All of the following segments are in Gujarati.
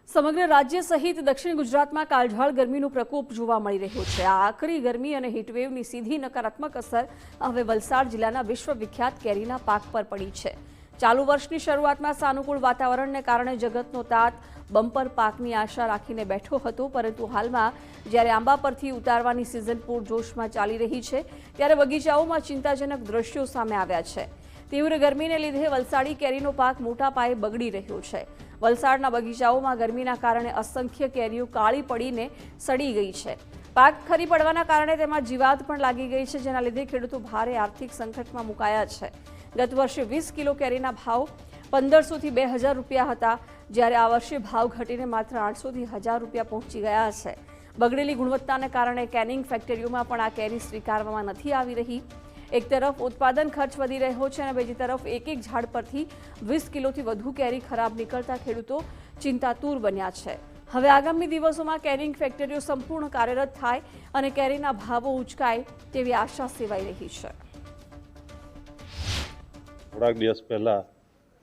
સમગ્ર રાજ્ય સહિત દક્ષિણ ગુજરાતમાં કાળઝાળ ગરમીનો પ્રકોપ જોવા મળી રહ્યો છે। આ આકરી ગરમી અને હીટવેવની સીધી નકારાત્મક અસર હવે વલસાડ જિલ્લાના વિશ્વવિખ્યાત કેરીના પાક પર પડી છે। ચાલુ વર્ષની શરૂઆતમાં સાનુકૂળ વાતાવરણને કારણે જગતનો તાત બમ્પર પાકની આશા રાખીને બેઠો હતો, પરંતુ હાલમાં જ્યારે આંબા પરથી ઉતારવાની સિઝન પૂરજોશમાં ચાલી રહી છે, ત્યારે બગીચાઓમાં ચિંતાજનક દ્રશ્યો સામે આવ્યા છે। तीव्र गर्मी ने लीधे वलसाड़ी केरीनो पाक मोटा पाये बगड़ी रह्यो छे। वलसाड़ना बगीचाओमां गर्मीना कारणे असंख्य केरीओ काळी पड़ीने सड़ी गई छे। पाक खरी पड़वाना कारणे तेमां जीवात पण लागी गई छे, जेना लीधे खेडूतो भारे आर्थिक संकटमां मुकाया छे। गत वर्षे 20 किलो केरीना भाव 1500 થી 2000 રૂપિયા હતા, જ્યારે આ વર્ષે ભાવ ઘટીને માત્ર 800 થી 1000 રૂપિયા પહોંચી ગયા છે। બગડેલી ગુણવત્તાને કારણે કેનિંગ ફેક્ટરીઓમાં પણ આ કેરી સ્વીકારવામાં નથી આવી રહી। एक तरफ उत्पादन खर्च वधी रह्यो छे અને બીજી તરફ એક ઝાડ પરથી 20 કિલોથી વધુ કેરી ખરાબ નીકળતા ખેડૂતો ચિંતાતુર બન્યા છે। હવે આગામી દિવસોમાં કેરિંગ ફેક્ટરીઓ સંપૂર્ણ કાર્યરત થાય અને કેરીના ભાવો ઉંચકાય તેવી આશા સેવાઈ રહી છે। થોડાક દિવસ પહેલા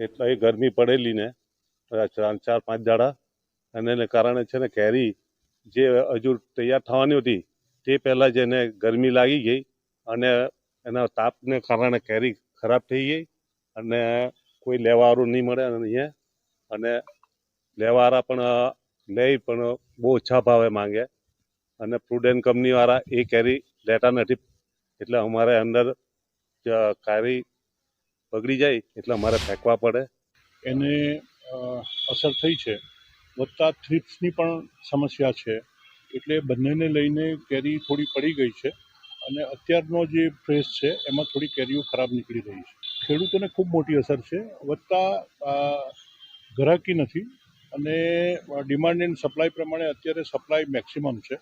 એટલા ગરમી પડેલી ને 4-5 દાડા, અને એને કારણે છે ને કેરી જે હજુ તૈયાર થવાની હતી તે પહેલા જ એને ગરમી લાગી ગઈ અને એના તાપને કારણે કેરી ખરાબ થઈ ગઈ અને કોઈ લેવાવાળું નહીં મળે અહીંયા, અને લેવાવાળા પણ લઈ પણ બહુ ઓછા ભાવે માંગે અને પ્રુડેન્ટ કંપનીવાળા એ કેરી લેતા નથી, એટલે અમારે અંદર કેરી બગડી જાય એટલે અમારે ફેંકવા પડે। એને અસર થઈ છે, વત્તા થ્રિપ્સની પણ સમસ્યા છે, એટલે બંનેને લઈને કેરી થોડી પડી ગઈ છે અને અત્યારનો જે ફ્રેશ છે એમાં થોડી કેરીઓ ખરાબ નીકળી રહી છે। ખેડૂતોને ખૂબ મોટી અસર છે, વત્તા ગ્રાહકી નથી અને ડિમાન્ડ એન્ડ સપ્લાય પ્રમાણે અત્યારે સપ્લાય મેક્સિમમ છે,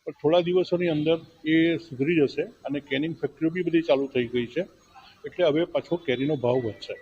પણ થોડા દિવસોની અંદર એ સુધરી જશે અને કેનિંગ ફેક્ટરીઓ બી બધી ચાલુ થઈ ગઈ છે, એટલે હવે પાછો કેરીનો ભાવ વધશે।